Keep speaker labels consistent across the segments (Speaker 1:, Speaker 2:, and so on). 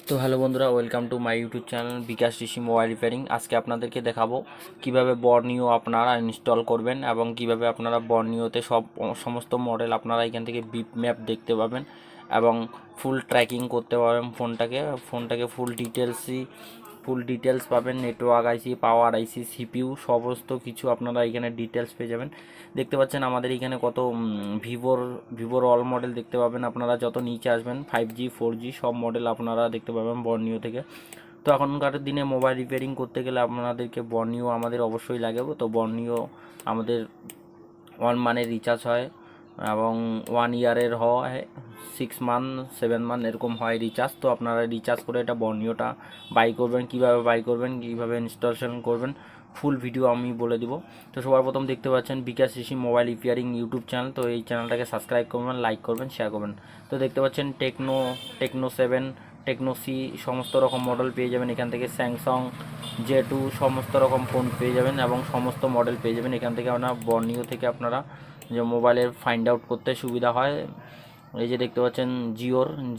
Speaker 1: তো হ্যালো বন্ধুরা, welcome to my YouTube channel Bikash Rishi mobile repairing. আজকে আপনাদেরকে দেখাবো কিভাবে বর্নিও আপনারা ইনস্টল করবেন এবং কিভাবে আপনারা বর্নিওতে সমস্ত মডেল আপনারা এখান থেকে বিপ ম্যাপ দেখতে পাবেন এবং ফুল ট্র্যাকিং করতে পারবেন ফোনটাকে ফুল ডিটেলস পাবেন। নেটওয়ার্ক আইসি, পাওয়ার আইসি, সিপিইউ সমস্ত কিছু আপনারা এখানে ডিটেলস পেয়ে যাবেন। দেখতে পাচ্ছেন আমাদের এখানে কত ভিভোর অল মডেল দেখতে পাবেন। আপনারা যত নিচে আসবেন 5G 4G সব মডেল আপনারা দেখতে পাবেন বর্নিও থেকে। তো এখনকার দিনে মোবাইল রিপেয়ারিং করতে গেলে আপনাদেরকে বর্নিও আমাদের অবশ্যই লাগে। তো বর্নিও আমাদের 1 মান্থের রিচার্জ হয় এবং 1 ইয়ারের হয়, 6 মান্থ 7 মান্থ এরকম হয় রিচার্জ। তো আপনারা রিচার্জ করে এটা বর্নিওটা বাই করবেন, কীভাবে ইনস্টলেশন করবেন ফুল ভিডিও আমি বলে দিব। তো সবার প্রথম দেখতে পাচ্ছেন বিকাশ Rishi mobile repairing YouTube channel. তো এই চ্যানেলটাকে সাবস্ক্রাইব করবেন, লাইক করবেন, শেয়ার করবেন। তো দেখতে পাচ্ছেন টেকনো 7, টেকনো সি সমস্ত রকম মডেল পেয়ে যাবেন এখান থেকে। স্যামসাং J2 সমস্ত রকম ফোন পেয়ে যাবেন এবং সমস্ত মডেল পেয়ে যাবেন এখান থেকে। আপনারা বর্নিও থেকে আপনারা যে মোবাইলের ফাইন্ড আউট করতে সুবিধা হয়। এই যে দেখতে পাচ্ছেন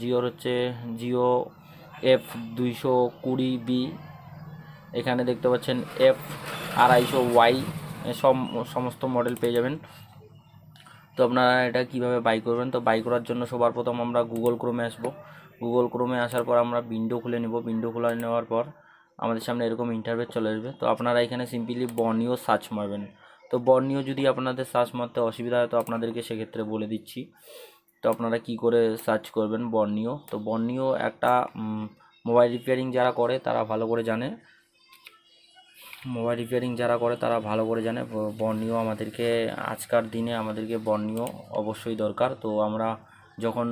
Speaker 1: জিওর হচ্ছে জিও F220B, এখানে দেখতে পাচ্ছেন F250Y, সমস্ত মডেল পেয়ে যাবেন। তো আপনারা এটা কিভাবে বাই করবেন, তো বাই করার জন্য সবার প্রথম আমরা গুগল ক্রোমে আসবো। গুগল ক্রোমে আসার পর আমরা উইন্ডো খুলে নেব। উইন্ডো খুলে নেওয়ার পর আমাদের সামনে এরকম ইন্টারফেস চলে আসবে। তো আপনারা এখানে সিম্পলি বর্নিও সার্চ মারবেন। তো বর্নিও যদি আপনাদের সার্চ মারতে অসুবিধা হয় তো আপনাদেরকে সেক্ষেত্রে বলে দিচ্ছি। তো আপনারা কি করে সার্চ করবেন বর্নিও। তো বর্নিও একটা মোবাইল রিপেয়ারিং যারা করে তারা ভালো করে জানে। বর্নিও আমাদেরকে আজকার দিনে আমাদেরকে বর্নিও অবশ্যই দরকার। তো আমরা যখন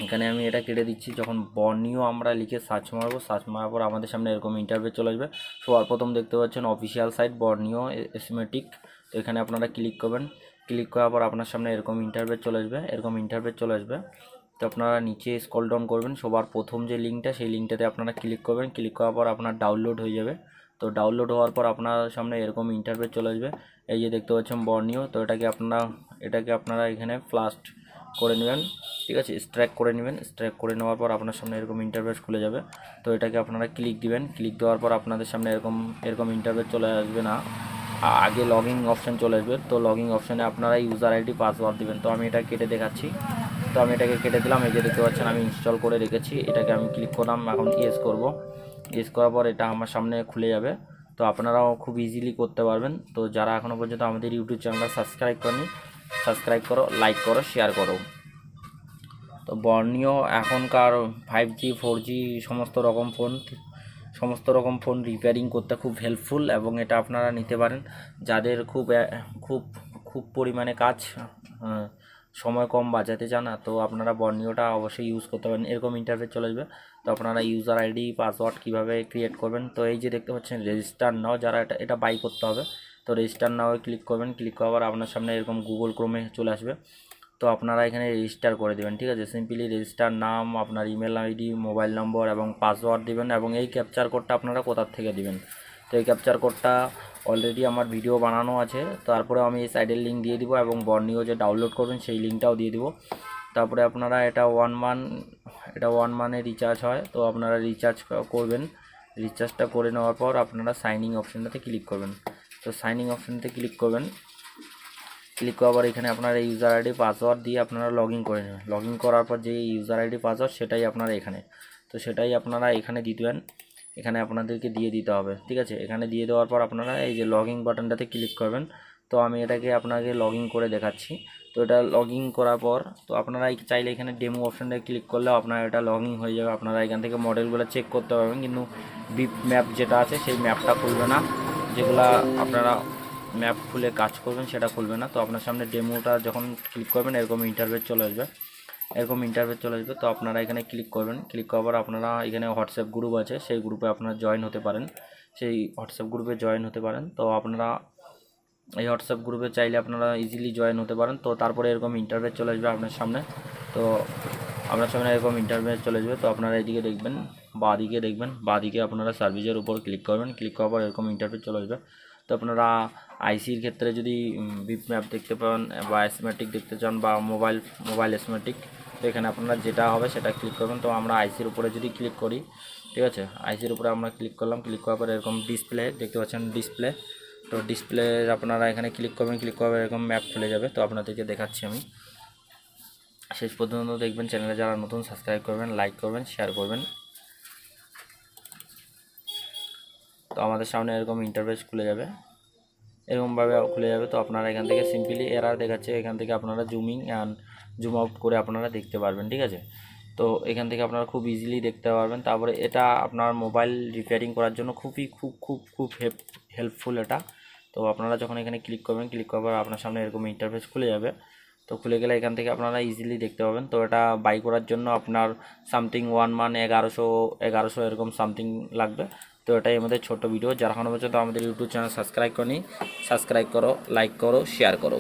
Speaker 1: এখানে আমি এটা কেটে দিচ্ছি, যখন বর্নিও আমরা লিখে সার্চ মারার পর আমাদের সামনে এরকম ইন্টারফেস চলে আসবে। সবার প্রথম দেখতে পাচ্ছেন অফিসিয়াল সাইট বর্নিও এসমেটিক। তো এখানে আপনারা ক্লিক করবেন। ক্লিক করার পর আপনার সামনে এরকম ইন্টারফেস চলে আসবে। তো আপনারা নিচে স্ক্রল ডাউন করবেন, সবার প্রথম যে লিঙ্কটা সেই লিঙ্কটাতে আপনারা ক্লিক করবেন। ক্লিক করার পর আপনার ডাউনলোড হয়ে যাবে। তো ডাউনলোড হওয়ার পর আপনার সামনে এরকম ইন্টারফেস চলে আসবে। এই যে দেখতে পাচ্ছেন বর্নিও। তো এটাকে আপনারা এখানে ফ্লাস্ট করে নেবেন, ঠিক আছে, স্ট্র্যাক করে নেওয়ার পর আপনার সামনে এরকম ইন্টারফেস খুলে যাবে। তো এটাকে আপনারা ক্লিক দিবেন। ক্লিক দেওয়ার পর আপনাদের সামনে এরকম ইন্টারফেস চলে আসবে না, আগে লগইন অপশান চলে আসবে। তো লগইন অপশানে আপনারা ইউজার আইডি পাসওয়ার্ড দিবেন। তো আমি এটা কেটে দেখাচ্ছি। তো আমি এটাকে কেটে দিলাম। এই যে দেখতে পাচ্ছেন আমি ইনস্টল করে রেখেছি। এটাকে আমি ক্লিক করলাম, এখন ইয়েস করব। ইয়েস করার পর এটা আমার সামনে খুলে যাবে। তো আপনারাও খুব ইজিলি করতে পারবেন। তো যারা এখনও পর্যন্ত আমাদের ইউটিউব চ্যানেলটা সাবস্ক্রাইব করেনি, সাবস্ক্রাইব করো, লাইক করো, শেয়ার করো। তো বর্নিও এখনকার 5G 4G সমস্ত রকম ফোন রিপেয়ারিং করতে খুব হেল্পফুল এবং এটা আপনারা নিতে পারেন যাদের খুব খুব পরিমাণে কাজ, সময় কম বাঁচাতে চান না। তো আপনারা বর্নিওটা অবশ্যই ইউজ করতে পারেন। এরকম ইন্টারফেস চলে আসবে। তো আপনারা ইউজার আইডি পাসওয়ার্ড কীভাবে ক্রিয়েট করবেন, তো এই যে দেখতে পাচ্ছেন রেজিস্টার নাও, যারা এটা বাই করতে হবে তো রেজিস্টার নাও ক্লিক করবেন। ক্লিক করার আপনার সামনে এরকম গুগল ক্রোমে চলে আসবে। তো আপনারা এখানে রেজিস্টার করে দেবেন, ঠিক আছে। সিম্পলি রেজিস্টার নাম, আপনার ইমেল আইডি, মোবাইল নম্বর এবং পাসওয়ার্ড দিবেন এবং এই ক্যাপচার কোডটা আপনারা কোথার থেকে দিবেন। তো এই ক্যাপচার কোডটা অলরেডি আমার ভিডিও বানানো আছে, তারপরে আমি এই সাইডের লিঙ্ক দিয়ে দিব এবং বর্নিও যে ডাউনলোড করবেন সেই লিঙ্কটাও দিয়ে দিব। তারপরে আপনারা এটা 1 মান্থের রিচার্জ হয়। তো আপনারা রিচার্জ করবেন। রিচার্জটা করে নেওয়ার পর আপনারা সাইনিং অপশানটাতে ক্লিক করবেন। তো সাইনিং অপশানটাতে ক্লিক করবেন। ক্লিক করার পর এখানে আপনারা ইউজার আইডি পাসওয়ার্ড দিয়ে আপনারা লগ ইন করে নেবেন। লগ ইন করার পর যে ইউজার আইডি পাসওয়ার্ড সেটাই আপনারা এখানে দিবেন। এখানে আপনাদেরকে দিয়ে দিতে হবে, ঠিক আছে। এখানে দিয়ে দেওয়ার পর আপনারা এই যে লগ ইন বাটনটাতে ক্লিক করবেন। তো আমি এটাকে আপনাকে লগ ইন করে দেখাচ্ছি। তো এটা লগ ইন করার পর তো আপনারা চাইলে এখানে ডেমো অপশানটায় ক্লিক করলেও আপনার এটা লগ ইন হয়ে যাবে। আপনারা এখান থেকে মডেলগুলো চেক করতে পারবেন, কিন্তু বিপ ম্যাপ যেটা আছে সেই ম্যাপটা খুলবে না। যেগুলা আপনারা ম্যাপ খুলে কাজ করবেন সেটা খুলবে না। তো আপনার সামনে ডেমোটা যখন ক্লিক করবেন এরকম ইন্টারফেস চলে আসবে। তো আপনারা এখানে ক্লিক করবেন। ক্লিক করার পর আপনারা এখানে হোয়াটসঅ্যাপ গ্রুপ আছে, সেই গ্রুপে আপনারা জয়েন হতে পারেন। তো আপনারা এই হোয়াটসঅ্যাপ গ্রুপে চাইলে আপনারা ইজিলি জয়েন হতে পারেন। তো তারপরে এরকম ইন্টারফেস চলে আসবে আপনার সামনে। তো আপনারা এদিকে দেখবেন, বাঁদিকে আপনারা সার্ভিসের উপর ক্লিক করবেন। ক্লিক করার পর এরকম ইন্টারফেস চলে আসবে। তো আপনারা আইসির ক্ষেত্রে যদি বিপ ম্যাপ দেখতে পান বা এসমেটিক দেখতে চান বা মোবাইল এসমেটিক তো এখানে আপনারা যেটা হবে সেটা ক্লিক করবেন। তো আমরা আইসির উপরে যদি ক্লিক করি, ঠিক আছে, আইসির উপরে আমরা ক্লিক করলাম, ক্লিক করার পরে এরকম ডিসপ্লে দেখতে পাচ্ছেন, ডিসপ্লে। তো ডিসপ্লে আপনারা এখানে ক্লিক করবেন, ক্লিক করার এরকম ম্যাপ খুলে যাবে। তো আপনাদেরকে দেখাচ্ছি আমি, শেষ পর্যন্ত দেখবেন। চ্যানেলে যারা নতুন সাবস্ক্রাইব করবেন, লাইক করবেন, শেয়ার করবেন। তো আমাদের সামনে এরকম ইন্টারফেস খুলে যাবে, এরকমভাবে খুলে যাবে। তো আপনারা এখান থেকে সিম্পলি এরার দেখাচ্ছে, এখান থেকে আপনারা জুমিং অ্যান্ড জুম আউট করে আপনারা দেখতে পারবেন, ঠিক আছে। তো এখান থেকে আপনারা খুব ইজিলি দেখতে পারবেন। তারপরে এটা আপনার মোবাইল রিপেয়ারিং করার জন্য খুবই খুব হেল্পফুল এটা। তো আপনারা যখন এখানে ক্লিক করবেন, ক্লিক করার পর আপনার সামনে এরকম ইন্টারফেস খুলে যাবে। তো খুলে গেলে এখান থেকে আপনারা ইজিলি দেখতে পাবেন। তো এটা বাই করার জন্য আপনার সামথিং 1 মান 1100 এরকম সামথিং লাগবে। তো এটাই আমাদের ছোট ভিডিও। যারা এখনো পর্যন্ত আমাদের ইউটিউব চ্যানেল সাবস্ক্রাইব করনি, সাবস্ক্রাইব করো, লাইক করো, শেয়ার করো।